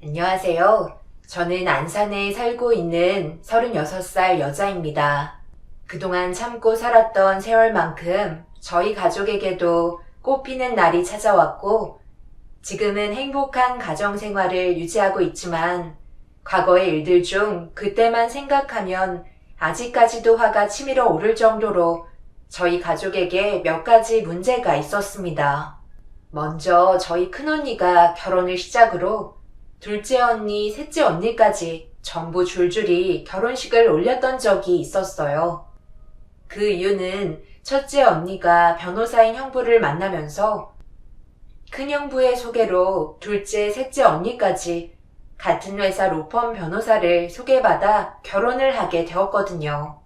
안녕하세요. 저는 안산에 살고 있는 36살 여자입니다. 그동안 참고 살았던 세월만큼 저희 가족에게도 꽃피는 날이 찾아왔고 지금은 행복한 가정생활을 유지하고 있지만 과거의 일들 중 그때만 생각하면 아직까지도 화가 치밀어 오를 정도로 저희 가족에게 몇 가지 문제가 있었습니다. 먼저 저희 큰언니가 결혼을 시작으로 둘째 언니, 셋째 언니까지 전부 줄줄이 결혼식을 올렸던 적이 있었어요. 그 이유는 첫째 언니가 변호사인 형부를 만나면서 큰 형부의 소개로 둘째, 셋째 언니까지 같은 회사 로펌 변호사를 소개받아 결혼을 하게 되었거든요.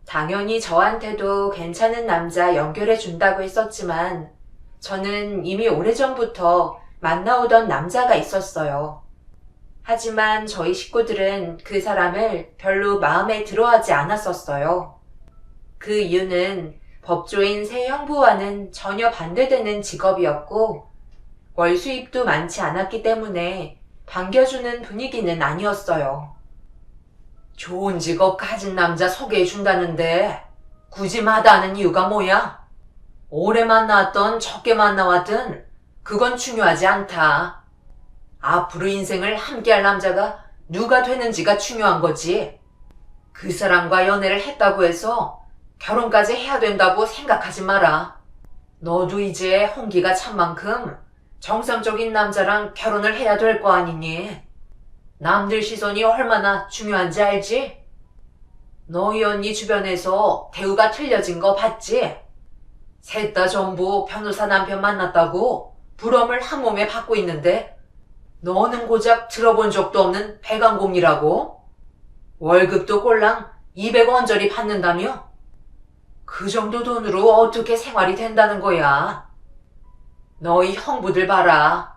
당연히 저한테도 괜찮은 남자 연결해 준다고 했었지만 저는 이미 오래전부터 만나오던 남자가 있었어요. 하지만 저희 식구들은 그 사람을 별로 마음에 들어하지 않았었어요. 그 이유는 법조인 새 형부와는 전혀 반대되는 직업이었고 월 수입도 많지 않았기 때문에 반겨주는 분위기는 아니었어요. 좋은 직업 가진 남자 소개해준다는데 굳이 마다하는 이유가 뭐야? 오래 만나왔던 적게 만나왔든 그건 중요하지 않다. 앞으로 인생을 함께할 남자가 누가 되는지가 중요한 거지. 그 사람과 연애를 했다고 해서 결혼까지 해야 된다고 생각하지 마라. 너도 이제 홍기가 찬 만큼 정상적인 남자랑 결혼을 해야 될 거 아니니? 남들 시선이 얼마나 중요한지 알지? 너희 언니 주변에서 대우가 틀려진 거 봤지? 셋 다 전부 변호사 남편 만났다고 부러움을 한 몸에 받고 있는데 너는 고작 들어본 적도 없는 배관공이라고? 월급도 꼴랑 200원짜리 받는다며? 그 정도 돈으로 어떻게 생활이 된다는 거야? 너희 형부들 봐라.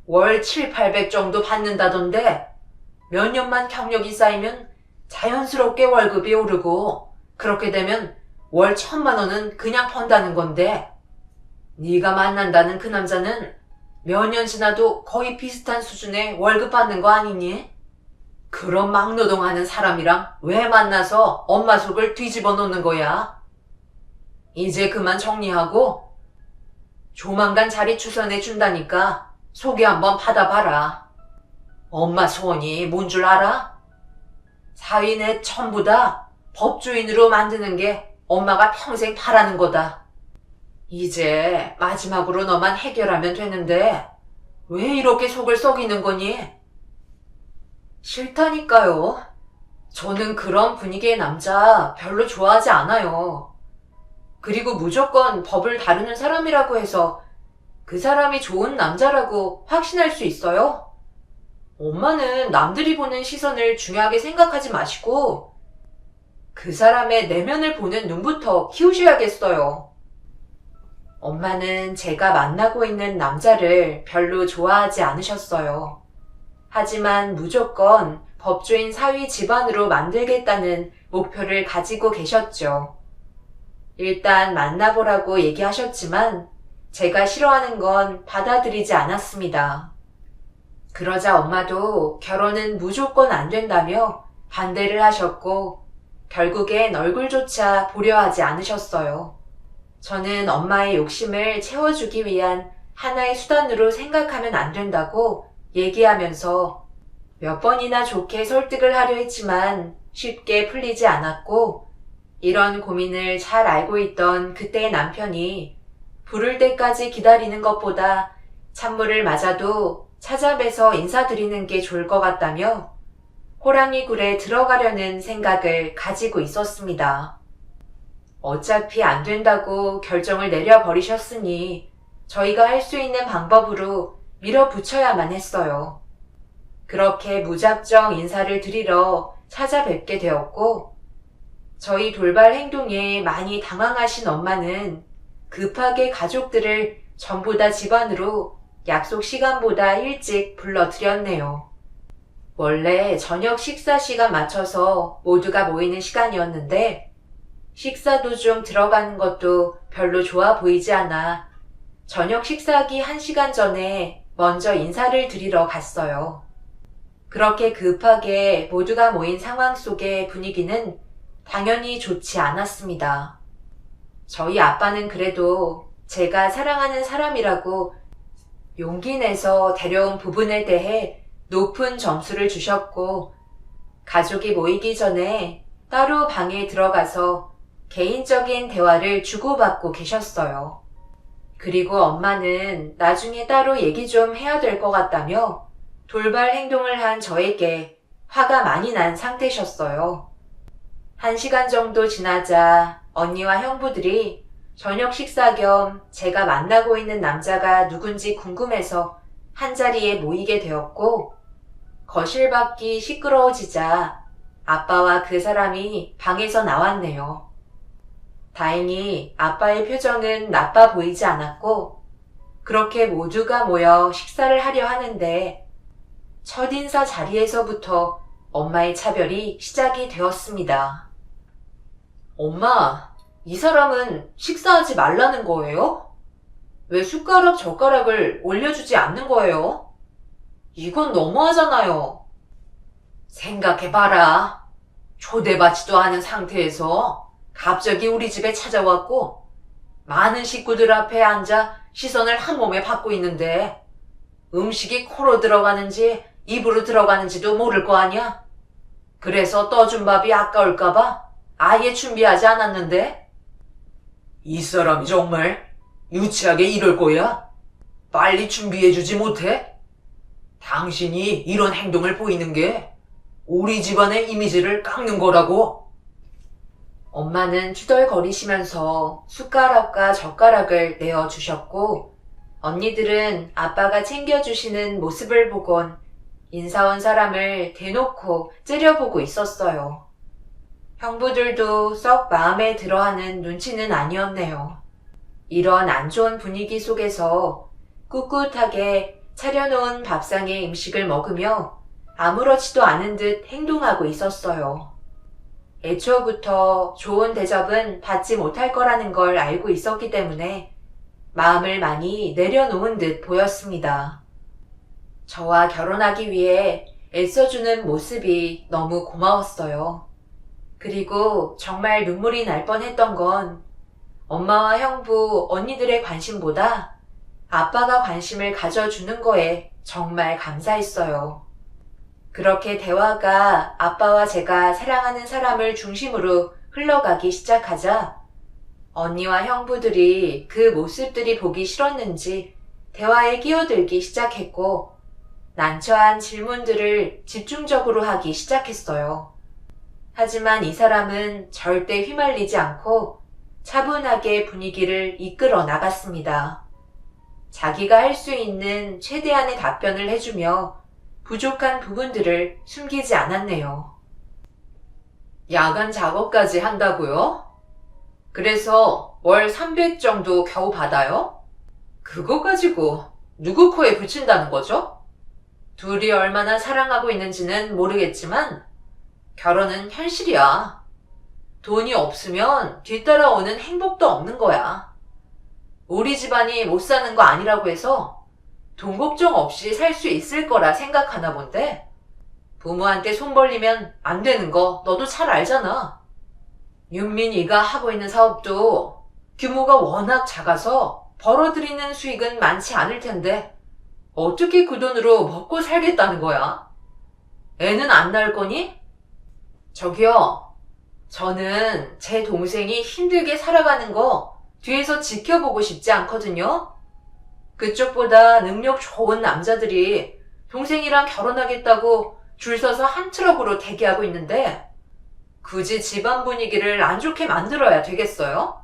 월 7, 800 정도 받는다던데 몇 년만 경력이 쌓이면 자연스럽게 월급이 오르고 그렇게 되면 월 1,000만 원은 그냥 번다는 건데 네가 만난다는 그 남자는 몇 년 지나도 거의 비슷한 수준의 월급 받는 거 아니니? 그런 막노동하는 사람이랑 왜 만나서 엄마 속을 뒤집어 놓는 거야? 이제 그만 정리하고 조만간 자리 추선해 준다니까 소개 한번 받아봐라. 엄마 소원이 뭔 줄 알아? 사위네 전부 다 법조인으로 만드는 게 엄마가 평생 바라는 거다. 이제 마지막으로 너만 해결하면 되는데 왜 이렇게 속을 썩이는 거니? 싫다니까요. 저는 그런 분위기의 남자 별로 좋아하지 않아요. 그리고 무조건 법을 다루는 사람이라고 해서 그 사람이 좋은 남자라고 확신할 수 있어요? 엄마는 남들이 보는 시선을 중요하게 생각하지 마시고 그 사람의 내면을 보는 눈부터 키우셔야겠어요. 엄마는 제가 만나고 있는 남자를 별로 좋아하지 않으셨어요. 하지만 무조건 법조인 사위 집안으로 만들겠다는 목표를 가지고 계셨죠. 일단 만나보라고 얘기하셨지만 제가 싫어하는 건 받아들이지 않았습니다. 그러자 엄마도 결혼은 무조건 안 된다며 반대를 하셨고 결국엔 얼굴조차 보려 하지 않으셨어요. 저는 엄마의 욕심을 채워주기 위한 하나의 수단으로 생각하면 안 된다고 얘기하면서 몇 번이나 좋게 설득을 하려 했지만 쉽게 풀리지 않았고 이런 고민을 잘 알고 있던 그때의 남편이 부를 때까지 기다리는 것보다 찬물을 맞아도 찾아뵈서 인사드리는 게 좋을 것 같다며 호랑이 굴에 들어가려는 생각을 가지고 있었습니다. 어차피 안 된다고 결정을 내려버리셨으니 저희가 할 수 있는 방법으로 밀어붙여야만 했어요. 그렇게 무작정 인사를 드리러 찾아뵙게 되었고 저희 돌발 행동에 많이 당황하신 엄마는 급하게 가족들을 전부 다 집안으로 약속 시간보다 일찍 불러들였네요. 원래 저녁 식사 시간 맞춰서 모두가 모이는 시간이었는데 식사 도중 들어가는 것도 별로 좋아 보이지 않아 저녁 식사하기 1시간 전에 먼저 인사를 드리러 갔어요. 그렇게 급하게 모두가 모인 상황 속의 분위기는 당연히 좋지 않았습니다. 저희 아빠는 그래도 제가 사랑하는 사람이라고 용기 내서 데려온 부분에 대해 높은 점수를 주셨고, 가족이 모이기 전에 따로 방에 들어가서 개인적인 대화를 주고받고 계셨어요. 그리고 엄마는 나중에 따로 얘기 좀 해야 될 것 같다며 돌발 행동을 한 저에게 화가 많이 난 상태셨어요. 1시간 정도 지나자 언니와 형부들이 저녁 식사 겸 제가 만나고 있는 남자가 누군지 궁금해서 한자리에 모이게 되었고, 거실 밖이 시끄러워지자 아빠와 그 사람이 방에서 나왔네요. 다행히 아빠의 표정은 나빠 보이지 않았고, 그렇게 모두가 모여 식사를 하려 하는데 첫인사 자리에서부터 엄마의 차별이 시작이 되었습니다. 엄마, 이 사람은 식사하지 말라는 거예요? 왜 숟가락 젓가락을 올려주지 않는 거예요? 이건 너무하잖아요. 생각해봐라. 초대받지도 않은 상태에서 갑자기 우리 집에 찾아왔고 많은 식구들 앞에 앉아 시선을 한 몸에 받고 있는데 음식이 코로 들어가는지 입으로 들어가는지도 모를 거 아니야? 그래서 떠준 밥이 아까울까봐 아예 준비하지 않았는데? 이 사람이 정말 유치하게 이럴 거야? 빨리 준비해주지 못해? 당신이 이런 행동을 보이는 게 우리 집안의 이미지를 깎는 거라고. 엄마는 투덜거리시면서 숟가락과 젓가락을 내어주셨고, 언니들은 아빠가 챙겨주시는 모습을 보곤 인사 온 사람을 대놓고 째려보고 있었어요. 형부들도 썩 마음에 들어하는 눈치는 아니었네요. 이런 안 좋은 분위기 속에서 꿋꿋하게 차려놓은 밥상의 음식을 먹으며 아무렇지도 않은 듯 행동하고 있었어요. 애초부터 좋은 대접은 받지 못할 거라는 걸 알고 있었기 때문에 마음을 많이 내려놓은 듯 보였습니다. 저와 결혼하기 위해 애써주는 모습이 너무 고마웠어요. 그리고 정말 눈물이 날 뻔했던 건 엄마와 형부, 언니들의 관심보다 아빠가 관심을 가져주는 거에 정말 감사했어요. 그렇게 대화가 아빠와 제가 사랑하는 사람을 중심으로 흘러가기 시작하자 언니와 형부들이 그 모습들이 보기 싫었는지 대화에 끼어들기 시작했고, 난처한 질문들을 집중적으로 하기 시작했어요. 하지만 이 사람은 절대 휘말리지 않고 차분하게 분위기를 이끌어 나갔습니다. 자기가 할 수 있는 최대한의 답변을 해주며 부족한 부분들을 숨기지 않았네요. 야간 작업까지 한다고요? 그래서 월 300 정도 겨우 받아요? 그거 가지고 누구 코에 붙인다는 거죠? 둘이 얼마나 사랑하고 있는지는 모르겠지만 결혼은 현실이야. 돈이 없으면 뒤따라오는 행복도 없는 거야. 우리 집안이 못 사는 거 아니라고 해서 돈 걱정 없이 살 수 있을 거라 생각하나 본데, 부모한테 손 벌리면 안 되는 거 너도 잘 알잖아. 윤민이가 하고 있는 사업도 규모가 워낙 작아서 벌어들이는 수익은 많지 않을 텐데 어떻게 그 돈으로 먹고 살겠다는 거야? 애는 안 낳을 거니? 저기요, 저는 제 동생이 힘들게 살아가는 거 뒤에서 지켜보고 싶지 않거든요. 그쪽보다 능력 좋은 남자들이 동생이랑 결혼하겠다고 줄 서서 한 트럭으로 대기하고 있는데 굳이 집안 분위기를 안 좋게 만들어야 되겠어요?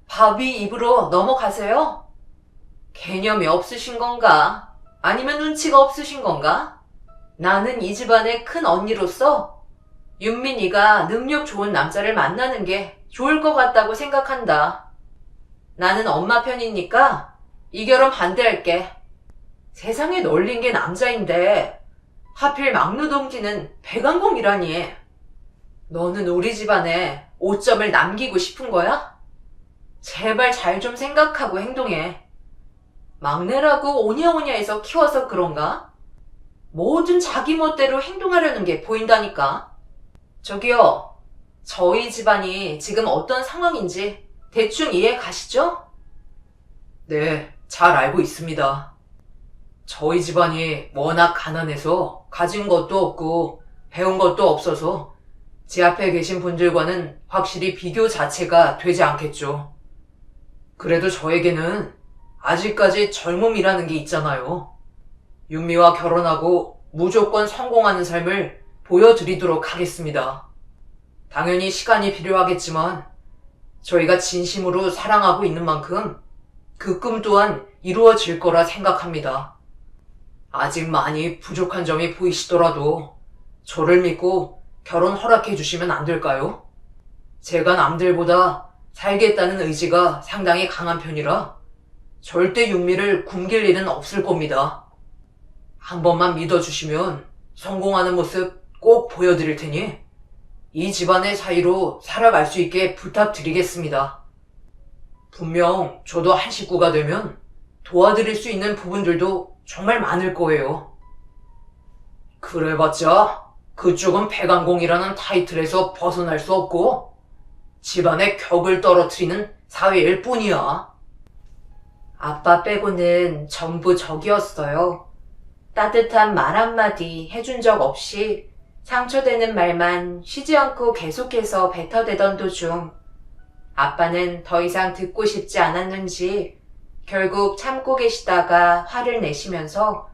밥이 입으로 넘어가세요? 개념이 없으신 건가? 아니면 눈치가 없으신 건가? 나는 이 집안의 큰 언니로서 윤민이가 능력 좋은 남자를 만나는 게 좋을 것 같다고 생각한다. 나는 엄마 편이니까 이 결혼 반대할게. 세상에 널린 게 남자인데 하필 막루동지는 배관공이라니. 너는 우리 집안에 오점을 남기고 싶은 거야? 제발 잘 좀 생각하고 행동해. 막내라고 오냐오냐해서 키워서 그런가? 뭐든 자기 멋대로 행동하려는 게 보인다니까. 저기요, 저희 집안이 지금 어떤 상황인지 대충 이해 가시죠? 네, 잘 알고 있습니다. 저희 집안이 워낙 가난해서 가진 것도 없고 배운 것도 없어서 제 앞에 계신 분들과는 확실히 비교 자체가 되지 않겠죠. 그래도 저에게는 아직까지 젊음이라는 게 있잖아요. 윤미와 결혼하고 무조건 성공하는 삶을 보여드리도록 하겠습니다. 당연히 시간이 필요하겠지만 저희가 진심으로 사랑하고 있는 만큼 그 꿈 또한 이루어질 거라 생각합니다. 아직 많이 부족한 점이 보이시더라도 저를 믿고 결혼 허락해 주시면 안 될까요? 제가 남들보다 살겠다는 의지가 상당히 강한 편이라 절대 윤미를 굶길 일은 없을 겁니다. 한 번만 믿어주시면 성공하는 모습 꼭 보여드릴 테니 이 집안의 사이로 살아갈 수 있게 부탁드리겠습니다. 분명 저도 한 식구가 되면 도와드릴 수 있는 부분들도 정말 많을 거예요. 그래봤자 그쪽은 백안공이라는 타이틀에서 벗어날 수 없고 집안의 격을 떨어뜨리는 사회일 뿐이야. 아빠 빼고는 전부 적이었어요. 따뜻한 말 한마디 해준 적 없이 상처되는 말만 쉬지 않고 계속해서 뱉어대던 도중 아빠는 더 이상 듣고 싶지 않았는지 결국 참고 계시다가 화를 내시면서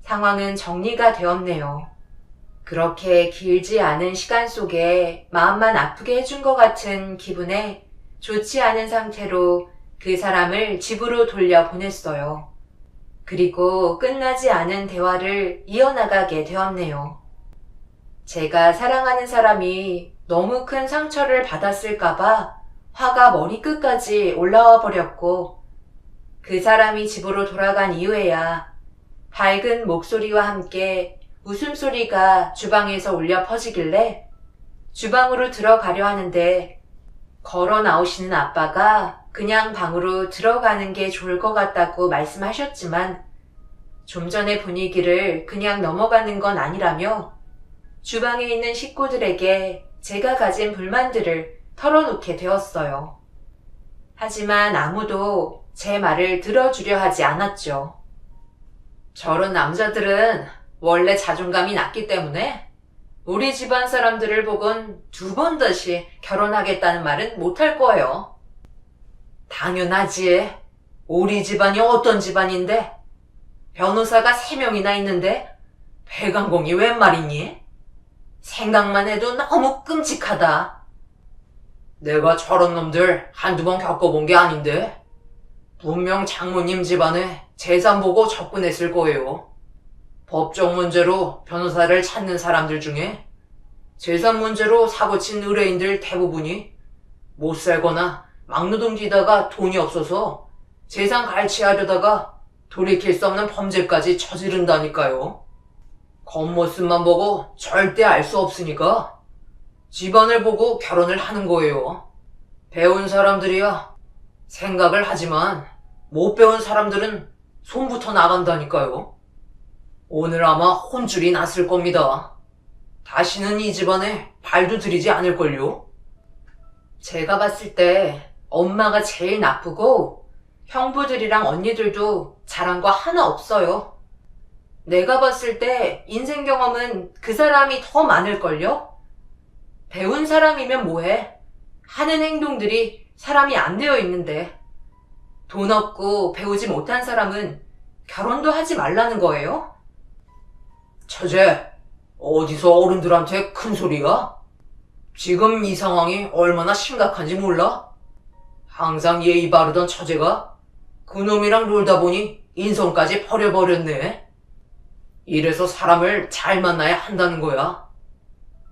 상황은 정리가 되었네요. 그렇게 길지 않은 시간 속에 마음만 아프게 해준 것 같은 기분에 좋지 않은 상태로 그 사람을 집으로 돌려보냈어요. 그리고 끝나지 않은 대화를 이어나가게 되었네요. 제가 사랑하는 사람이 너무 큰 상처를 받았을까봐 화가 머리끝까지 올라와 버렸고 그 사람이 집으로 돌아간 이후에야 밝은 목소리와 함께 웃음소리가 주방에서 울려 퍼지길래 주방으로 들어가려 하는데 걸어 나오시는 아빠가 그냥 방으로 들어가는 게 좋을 것 같다고 말씀하셨지만 좀 전의 분위기를 그냥 넘어가는 건 아니라며 주방에 있는 식구들에게 제가 가진 불만들을 털어놓게 되었어요. 하지만 아무도 제 말을 들어주려 하지 않았죠. 저런 남자들은 원래 자존감이 낮기 때문에 우리 집안 사람들을 보곤 두 번 다시 결혼하겠다는 말은 못할 거예요. 당연하지. 우리 집안이 어떤 집안인데? 변호사가 3명이나 있는데 배관공이 웬 말이니? 생각만 해도 너무 끔찍하다. 내가 저런 놈들 한두 번 겪어본 게 아닌데 분명 장모님 집안에 재산 보고 접근했을 거예요. 법적 문제로 변호사를 찾는 사람들 중에 재산 문제로 사고친 의뢰인들 대부분이 못 살거나 막노동 뛰다가 돈이 없어서 재산 갈취하려다가 돌이킬 수 없는 범죄까지 저지른다니까요. 겉모습만 보고 절대 알 수 없으니까 집안을 보고 결혼을 하는 거예요. 배운 사람들이야 생각을 하지만 못 배운 사람들은 손부터 나간다니까요. 오늘 아마 혼쭐이 났을 겁니다. 다시는 이 집안에 발도 들이지 않을걸요. 제가 봤을 때 엄마가 제일 나쁘고 형부들이랑 언니들도 잘한 거 하나 없어요. 내가 봤을 때 인생 경험은 그 사람이 더 많을걸요? 배운 사람이면 뭐해? 하는 행동들이 사람이 안 되어 있는데 돈 없고 배우지 못한 사람은 결혼도 하지 말라는 거예요? 처제, 어디서 어른들한테 큰 소리야? 지금 이 상황이 얼마나 심각한지 몰라? 항상 예의 바르던 처제가 그놈이랑 놀다 보니 인성까지 버려버렸네. 이래서 사람을 잘 만나야 한다는 거야.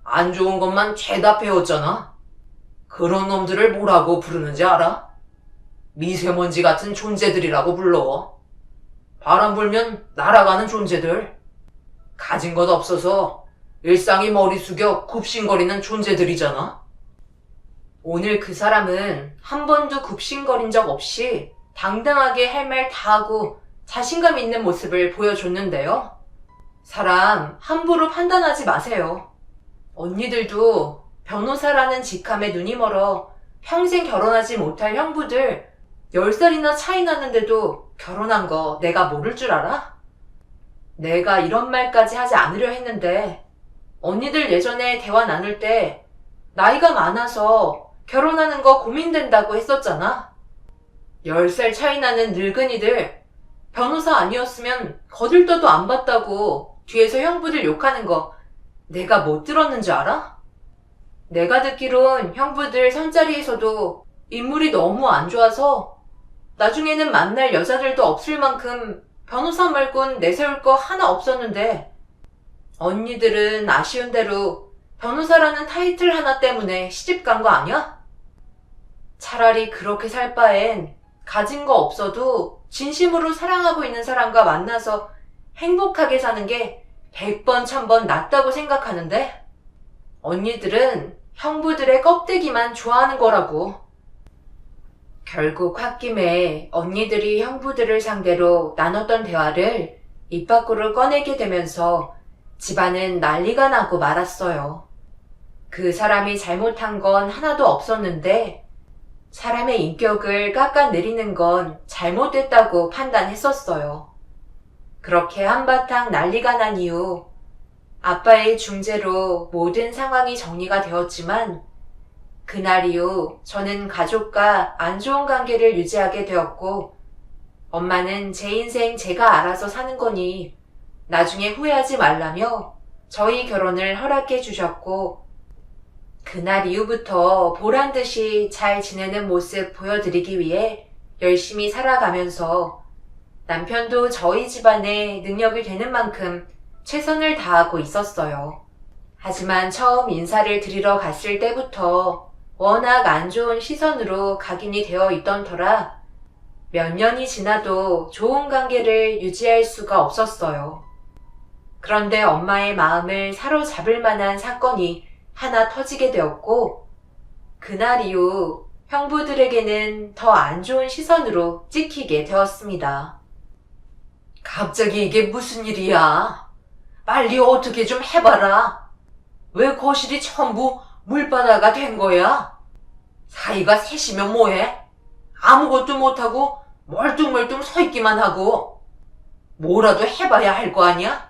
안 좋은 것만 죄다 배웠잖아. 그런 놈들을 뭐라고 부르는지 알아? 미세먼지 같은 존재들이라고 불러. 바람 불면 날아가는 존재들. 가진 것 없어서 일상이 머리 숙여 굽신거리는 존재들이잖아. 오늘 그 사람은 한 번도 굽신거린 적 없이 당당하게 할 말 다 하고 자신감 있는 모습을 보여줬는데요. 사람 함부로 판단하지 마세요. 언니들도 변호사라는 직함에 눈이 멀어 평생 결혼하지 못할 형부들 10살이나 차이 나는데도 결혼한 거 내가 모를 줄 알아? 내가 이런 말까지 하지 않으려 했는데 언니들 예전에 대화 나눌 때 나이가 많아서 결혼하는 거 고민된다고 했었잖아. 10살 차이 나는 늙은이들 변호사 아니었으면 거들떠도 안 봤다고 뒤에서 형부들 욕하는 거 내가 못 들었는 줄 알아? 내가 듣기론 형부들 선자리에서도 인물이 너무 안 좋아서 나중에는 만날 여자들도 없을 만큼 변호사 말곤 내세울 거 하나 없었는데 언니들은 아쉬운 대로 변호사라는 타이틀 하나 때문에 시집 간 거 아니야? 차라리 그렇게 살 바엔 가진 거 없어도 진심으로 사랑하고 있는 사람과 만나서 행복하게 사는 게 100번, 1000번 낫다고 생각하는데 언니들은 형부들의 껍데기만 좋아하는 거라고. 결국 홧김에 언니들이 형부들을 상대로 나눴던 대화를 입 밖으로 꺼내게 되면서 집안은 난리가 나고 말았어요. 그 사람이 잘못한 건 하나도 없었는데 사람의 인격을 깎아내리는 건 잘못됐다고 판단했었어요. 그렇게 한바탕 난리가 난 이후 아빠의 중재로 모든 상황이 정리가 되었지만 그날 이후 저는 가족과 안 좋은 관계를 유지하게 되었고 엄마는 제 인생 제가 알아서 사는 거니 나중에 후회하지 말라며 저희 결혼을 허락해 주셨고 그날 이후부터 보란듯이 잘 지내는 모습 보여드리기 위해 열심히 살아가면서 남편도 저희 집안에 능력이 되는 만큼 최선을 다하고 있었어요. 하지만 처음 인사를 드리러 갔을 때부터 워낙 안 좋은 시선으로 각인이 되어 있던 터라 몇 년이 지나도 좋은 관계를 유지할 수가 없었어요. 그런데 엄마의 마음을 사로잡을 만한 사건이 하나 터지게 되었고 그날 이후 형부들에게는 더 안 좋은 시선으로 찍히게 되었습니다. 갑자기 이게 무슨 일이야? 빨리 어떻게 좀 해봐라. 왜 거실이 전부 물바다가 된 거야? 사이가 셋이면 뭐해? 아무것도 못하고 멀뚱멀뚱 서 있기만 하고 뭐라도 해봐야 할 거 아니야?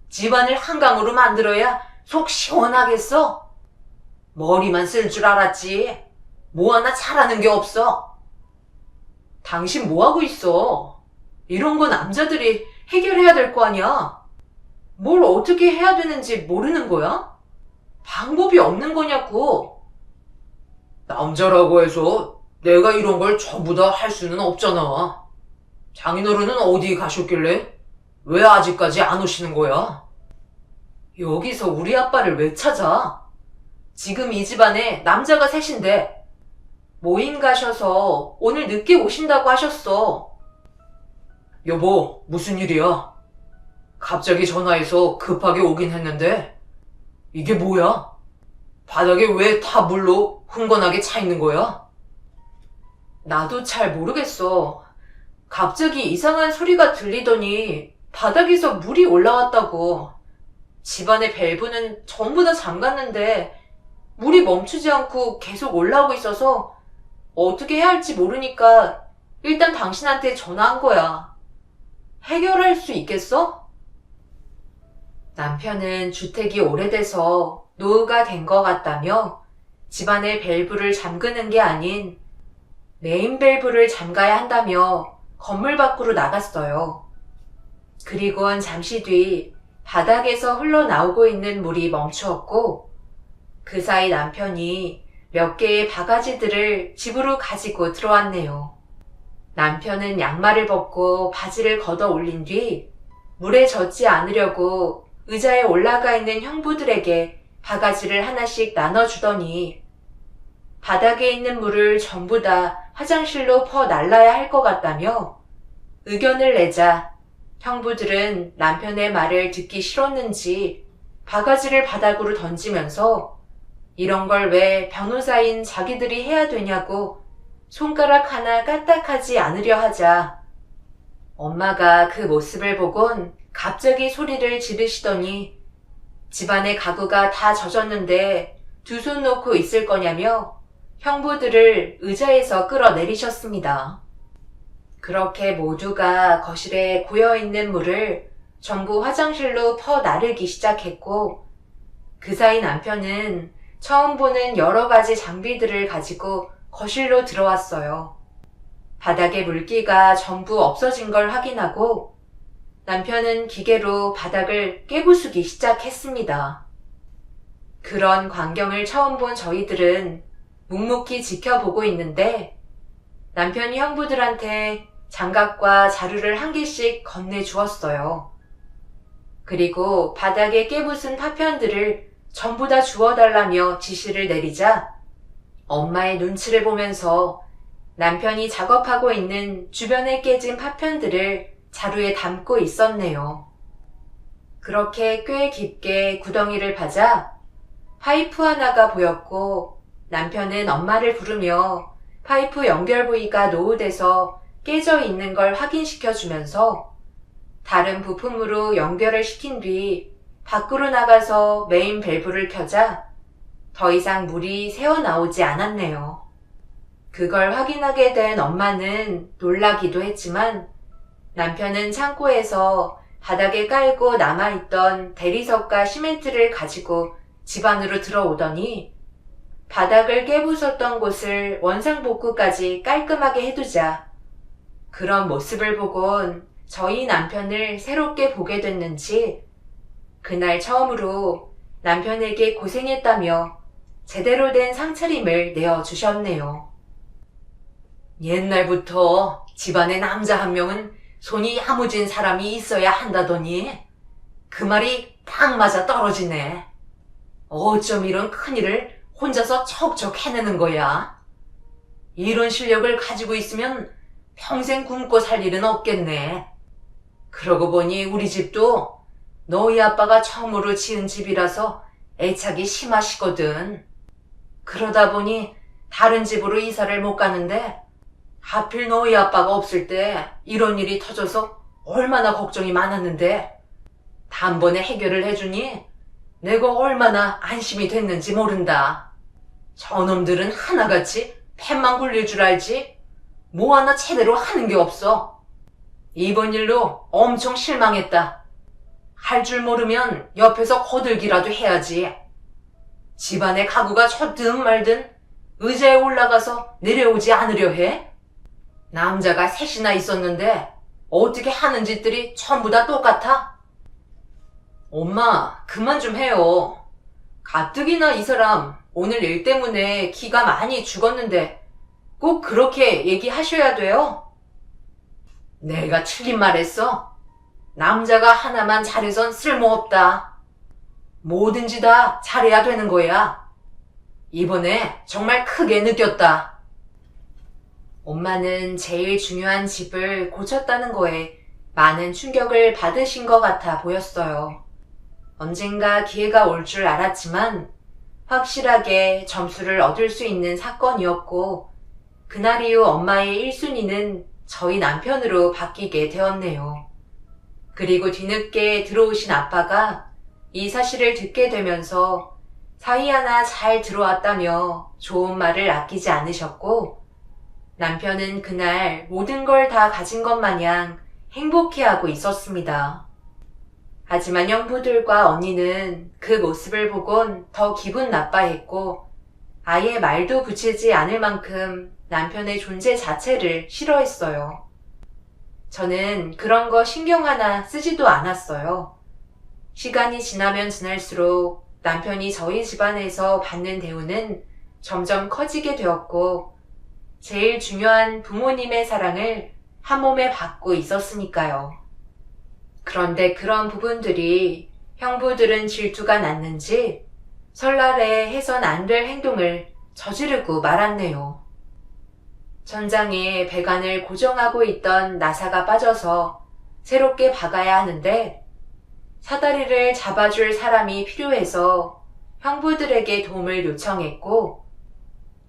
집안을 한강으로 만들어야 속 시원하겠어? 머리만 쓸 줄 알았지. 뭐 하나 잘하는 게 없어. 당신 뭐하고 있어? 이런 거 남자들이 해결해야 될 거 아니야? 뭘 어떻게 해야 되는지 모르는 거야? 방법이 없는 거냐고. 남자라고 해서 내가 이런 걸 전부 다 할 수는 없잖아. 장인어른은 어디 가셨길래 왜 아직까지 안 오시는 거야? 여기서 우리 아빠를 왜 찾아? 지금 이 집안에 남자가 셋인데 모임 가셔서 오늘 늦게 오신다고 하셨어. 여보, 무슨 일이야? 갑자기 전화해서 급하게 오긴 했는데 이게 뭐야? 바닥에 왜 다 물로 흥건하게 차 있는 거야? 나도 잘 모르겠어. 갑자기 이상한 소리가 들리더니 바닥에서 물이 올라왔다고. 집안의 밸브는 전부 다 잠갔는데 물이 멈추지 않고 계속 올라오고 있어서 어떻게 해야 할지 모르니까 일단 당신한테 전화한 거야. 해결할 수 있겠어? 남편은 주택이 오래돼서 노후가 된 것 같다며 집안의 밸브를 잠그는 게 아닌 메인 밸브를 잠가야 한다며 건물 밖으로 나갔어요. 그리고는 잠시 뒤 바닥에서 흘러나오고 있는 물이 멈추었고 그 사이 남편이 몇 개의 바가지들을 집으로 가지고 들어왔네요. 남편은 양말을 벗고 바지를 걷어 올린 뒤 물에 젖지 않으려고 의자에 올라가 있는 형부들에게 바가지를 하나씩 나눠주더니 바닥에 있는 물을 전부 다 화장실로 퍼 날라야 할 것 같다며 의견을 내자 형부들은 남편의 말을 듣기 싫었는지 바가지를 바닥으로 던지면서 이런 걸 왜 변호사인 자기들이 해야 되냐고 손가락 하나 까딱하지 않으려 하자 엄마가 그 모습을 보곤 갑자기 소리를 지르시더니 집안의 가구가 다 젖었는데 두 손 놓고 있을 거냐며 형부들을 의자에서 끌어내리셨습니다. 그렇게 모두가 거실에 고여있는 물을 전부 화장실로 퍼나르기 시작했고 그 사이 남편은 처음 보는 여러 가지 장비들을 가지고 거실로 들어왔어요. 바닥에 물기가 전부 없어진 걸 확인하고 남편은 기계로 바닥을 깨부수기 시작했습니다. 그런 광경을 처음 본 저희들은 묵묵히 지켜보고 있는데 남편이 형부들한테 장갑과 자루를 한 개씩 건네주었어요. 그리고 바닥에 깨부순 파편들을 전부 다 주워달라며 지시를 내리자 엄마의 눈치를 보면서 남편이 작업하고 있는 주변에 깨진 파편들을 자루에 담고 있었네요. 그렇게 꽤 깊게 구덩이를 파자 파이프 하나가 보였고 남편은 엄마를 부르며 파이프 연결 부위가 노후돼서 깨져 있는 걸 확인시켜주면서 다른 부품으로 연결을 시킨 뒤 밖으로 나가서 메인 밸브를 켜자 더 이상 물이 새어나오지 않았네요. 그걸 확인하게 된 엄마는 놀라기도 했지만 남편은 창고에서 바닥에 깔고 남아있던 대리석과 시멘트를 가지고 집 안으로 들어오더니 바닥을 깨부쉈던 곳을 원상복구까지 깔끔하게 해두자 그런 모습을 보곤 저희 남편을 새롭게 보게 됐는지 그날 처음으로 남편에게 고생했다며 제대로 된 상차림을 내어주셨네요. 옛날부터 집안에 남자 한 명은 손이 야무진 사람이 있어야 한다더니 그 말이 딱 맞아 떨어지네. 어쩜 이런 큰일을 혼자서 척척 해내는 거야? 이런 실력을 가지고 있으면 평생 굶고 살 일은 없겠네. 그러고 보니 우리 집도 너희 아빠가 처음으로 지은 집이라서 애착이 심하시거든. 그러다 보니 다른 집으로 이사를 못 가는데 하필 너희 아빠가 없을 때 이런 일이 터져서 얼마나 걱정이 많았는데 단번에 해결을 해주니 내가 얼마나 안심이 됐는지 모른다. 저놈들은 하나같이 팻만 굴릴 줄 알지 뭐 하나 제대로 하는 게 없어. 이번 일로 엄청 실망했다. 할 줄 모르면 옆에서 거들기라도 해야지. 집안의 가구가 젖든 말든 의자에 올라가서 내려오지 않으려 해? 남자가 셋이나 있었는데 어떻게 하는 짓들이 전부 다 똑같아? 엄마, 그만 좀 해요. 가뜩이나 이 사람 오늘 일 때문에 기가 많이 죽었는데 꼭 그렇게 얘기하셔야 돼요? 내가 틀린 말 했어? 남자가 하나만 잘해선 쓸모없다. 뭐든지 다 잘해야 되는 거야. 이번에 정말 크게 느꼈다. 엄마는 제일 중요한 집을 고쳤다는 거에 많은 충격을 받으신 것 같아 보였어요. 언젠가 기회가 올 줄 알았지만 확실하게 점수를 얻을 수 있는 사건이었고 그날 이후 엄마의 1순위는 저희 남편으로 바뀌게 되었네요. 그리고 뒤늦게 들어오신 아빠가 이 사실을 듣게 되면서 사위 하나 잘 들어왔다며 좋은 말을 아끼지 않으셨고 남편은 그날 모든 걸 다 가진 것 마냥 행복해하고 있었습니다. 하지만 형부들과 언니는 그 모습을 보곤 더 기분 나빠했고 아예 말도 붙이지 않을 만큼 남편의 존재 자체를 싫어했어요. 저는 그런 거 신경 하나 쓰지도 않았어요. 시간이 지나면 지날수록 남편이 저희 집안에서 받는 대우는 점점 커지게 되었고 제일 중요한 부모님의 사랑을 한 몸에 받고 있었으니까요. 그런데 그런 부분들이 형부들은 질투가 났는지 설날에 해선 안 될 행동을 저지르고 말았네요. 천장에 배관을 고정하고 있던 나사가 빠져서 새롭게 박아야 하는데 사다리를 잡아줄 사람이 필요해서 형부들에게 도움을 요청했고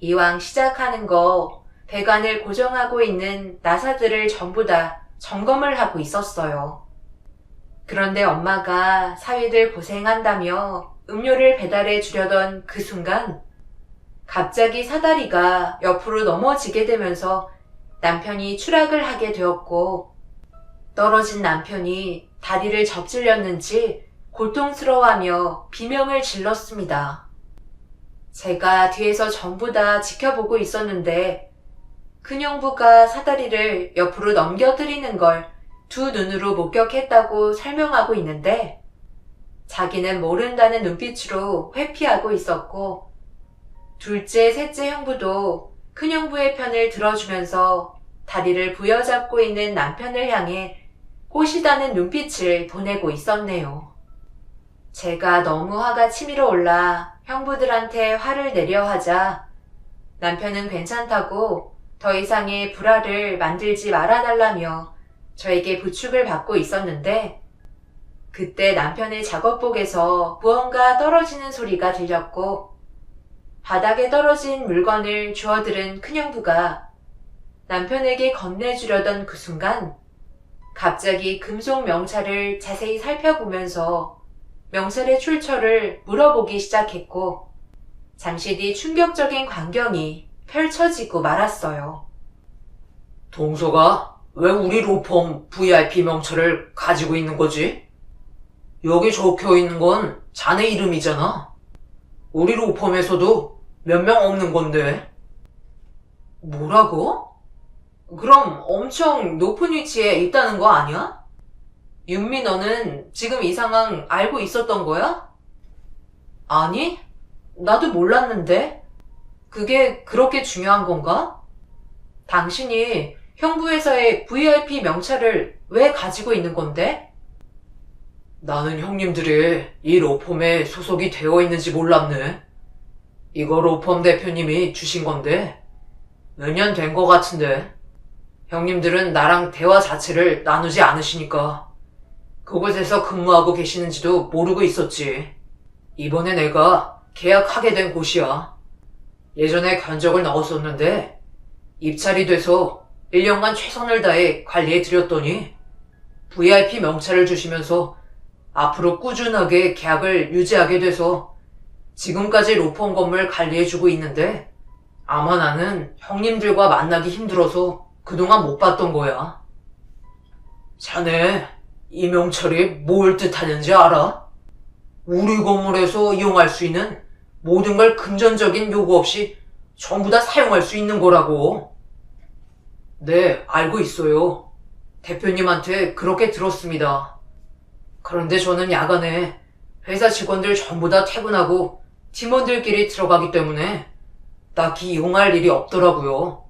이왕 시작하는 거 배관을 고정하고 있는 나사들을 전부 다 점검을 하고 있었어요. 그런데 엄마가 사위들 고생한다며 음료를 배달해 주려던 그 순간 갑자기 사다리가 옆으로 넘어지게 되면서 남편이 추락을 하게 되었고 떨어진 남편이 다리를 접질렸는지 고통스러워하며 비명을 질렀습니다. 제가 뒤에서 전부 다 지켜보고 있었는데 큰형부가 사다리를 옆으로 넘겨뜨리는 걸 두 눈으로 목격했다고 설명하고 있는데 자기는 모른다는 눈빛으로 회피하고 있었고 둘째, 셋째 형부도 큰형부의 편을 들어주면서 다리를 부여잡고 있는 남편을 향해 꼬시다는 눈빛을 보내고 있었네요. 제가 너무 화가 치밀어 올라 형부들한테 화를 내려 하자 남편은 괜찮다고 더 이상의 불화를 만들지 말아달라며 저에게 부축을 받고 있었는데 그때 남편의 작업복에서 무언가 떨어지는 소리가 들렸고 바닥에 떨어진 물건을 주워들은 큰형부가 남편에게 건네주려던 그 순간 갑자기 금속 명찰을 자세히 살펴보면서 명찰의 출처를 물어보기 시작했고 잠시 뒤 충격적인 광경이 펼쳐지고 말았어요. 동서가 왜 우리 로펌 VIP 명찰을 가지고 있는 거지? 여기 적혀 있는 건 자네 이름이잖아. 우리 로펌에서도 몇 명 없는 건데. 뭐라고? 그럼 엄청 높은 위치에 있다는 거 아니야? 윤미 너는 지금 이 상황 알고 있었던 거야? 아니, 나도 몰랐는데. 그게 그렇게 중요한 건가? 당신이 형부 회사의 VIP 명찰을 왜 가지고 있는 건데? 나는 형님들이 이 로펌에 소속이 되어 있는지 몰랐네. 이거 로펌 대표님이 주신 건데 몇 년 된 거 같은데 형님들은 나랑 대화 자체를 나누지 않으시니까 그곳에서 근무하고 계시는지도 모르고 있었지. 이번에 내가 계약하게 된 곳이야. 예전에 견적을 넣었었는데 입찰이 돼서 1년간 최선을 다해 관리해 드렸더니 VIP 명찰을 주시면서 앞으로 꾸준하게 계약을 유지하게 돼서 지금까지 로펌 건물 관리해주고 있는데 아마 나는 형님들과 만나기 힘들어서 그동안 못 봤던 거야. 자네 이 명찰이 뭘 뜻하는지 알아? 우리 건물에서 이용할 수 있는 모든 걸 금전적인 요구 없이 전부 다 사용할 수 있는 거라고. 네, 알고 있어요. 대표님한테 그렇게 들었습니다. 그런데 저는 야간에 회사 직원들 전부 다 퇴근하고 팀원들끼리 들어가기 때문에 딱히 이용할 일이 없더라고요.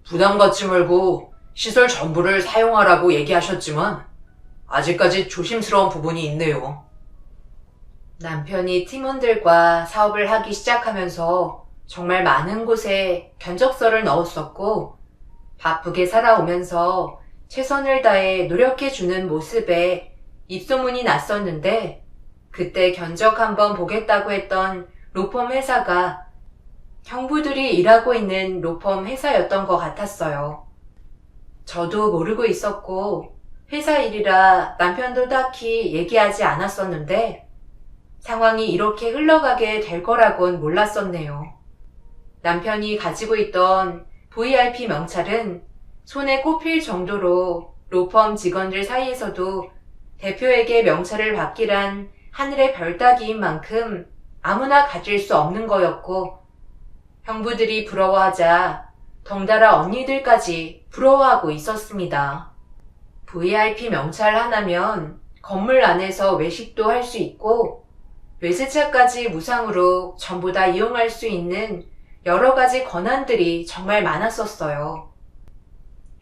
부담 갖지 말고 시설 전부를 사용하라고 얘기하셨지만 아직까지 조심스러운 부분이 있네요. 남편이 팀원들과 사업을 하기 시작하면서 정말 많은 곳에 견적서를 넣었었고 바쁘게 살아오면서 최선을 다해 노력해주는 모습에 입소문이 났었는데 그때 견적 한번 보겠다고 했던 로펌 회사가 형부들이 일하고 있는 로펌 회사였던 것 같았어요. 저도 모르고 있었고 회사 일이라 남편도 딱히 얘기하지 않았었는데 상황이 이렇게 흘러가게 될 거라곤 몰랐었네요. 남편이 가지고 있던 VIP 명찰은 손에 꼽힐 정도로 로펌 직원들 사이에서도 대표에게 명찰을 받기란 하늘의 별 따기인 만큼 아무나 가질 수 없는 거였고 형부들이 부러워하자 덩달아 언니들까지 부러워하고 있었습니다. VIP 명찰 하나면 건물 안에서 외식도 할 수 있고 외제차까지 무상으로 전부 다 이용할 수 있는 여러 가지 권한들이 정말 많았었어요.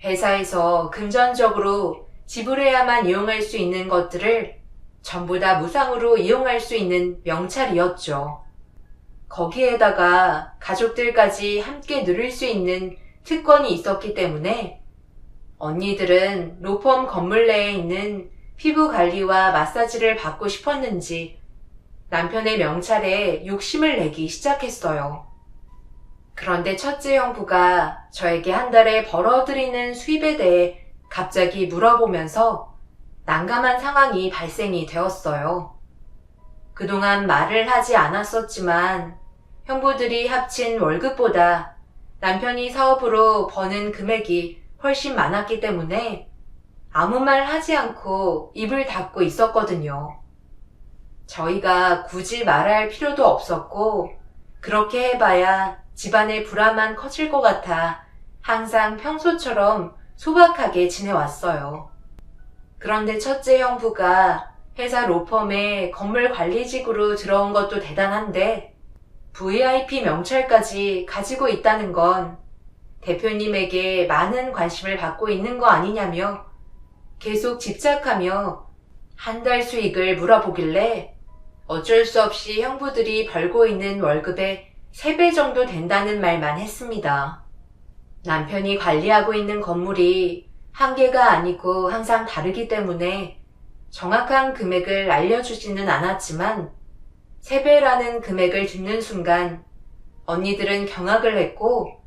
회사에서 금전적으로 지불해야만 이용할 수 있는 것들을 전부 다 무상으로 이용할 수 있는 명찰이었죠. 거기에다가 가족들까지 함께 누릴 수 있는 특권이 있었기 때문에 언니들은 로펌 건물 내에 있는 피부 관리와 마사지를 받고 싶었는지 남편의 명찰에 욕심을 내기 시작했어요. 그런데 첫째 형부가 저에게 한 달에 벌어들이는 수입에 대해 갑자기 물어보면서 난감한 상황이 발생이 되었어요. 그동안 말을 하지 않았었지만 형부들이 합친 월급보다 남편이 사업으로 버는 금액이 훨씬 많았기 때문에 아무 말 하지 않고 입을 닫고 있었거든요. 저희가 굳이 말할 필요도 없었고 그렇게 해봐야 집안의 불화만 커질 것 같아 항상 평소처럼 소박하게 지내왔어요. 그런데 첫째 형부가 회사 로펌에 건물 관리직으로 들어온 것도 대단한데 VIP 명찰까지 가지고 있다는 건 대표님에게 많은 관심을 받고 있는 거 아니냐며 계속 집착하며 한 달 수익을 물어보길래 어쩔 수 없이 형부들이 벌고 있는 월급의 3배 정도 된다는 말만 했습니다. 남편이 관리하고 있는 건물이 한 개가 아니고 항상 다르기 때문에 정확한 금액을 알려주지는 않았지만 3배라는 금액을 듣는 순간 언니들은 경악을 했고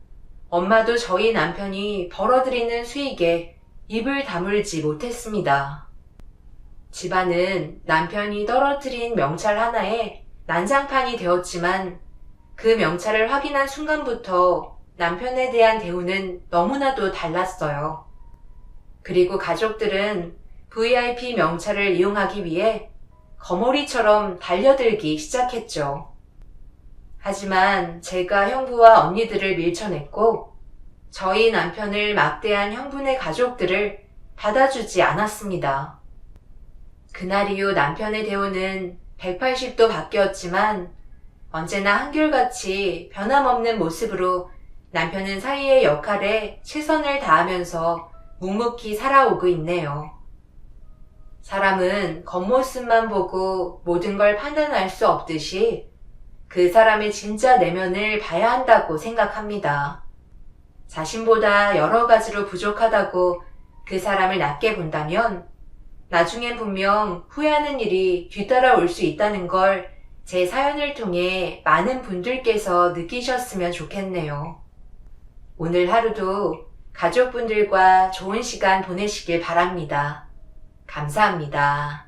엄마도 저희 남편이 벌어들이는 수익에 입을 다물지 못했습니다. 집안은 남편이 떨어뜨린 명찰 하나에 난장판이 되었지만 그 명찰을 확인한 순간부터 남편에 대한 대우는 너무나도 달랐어요. 그리고 가족들은 VIP 명찰을 이용하기 위해 거머리처럼 달려들기 시작했죠. 하지만 제가 형부와 언니들을 밀쳐냈고 저희 남편을 막대한 형부네 가족들을 받아주지 않았습니다. 그날 이후 남편의 대우는 180도 바뀌었지만 언제나 한결같이 변함없는 모습으로 남편은 사위의 역할에 최선을 다하면서 묵묵히 살아오고 있네요. 사람은 겉모습만 보고 모든 걸 판단할 수 없듯이 그 사람의 진짜 내면을 봐야 한다고 생각합니다. 자신보다 여러 가지로 부족하다고 그 사람을 낮게 본다면 나중엔 분명 후회하는 일이 뒤따라올 수 있다는 걸 제 사연을 통해 많은 분들께서 느끼셨으면 좋겠네요. 오늘 하루도 가족분들과 좋은 시간 보내시길 바랍니다. 감사합니다.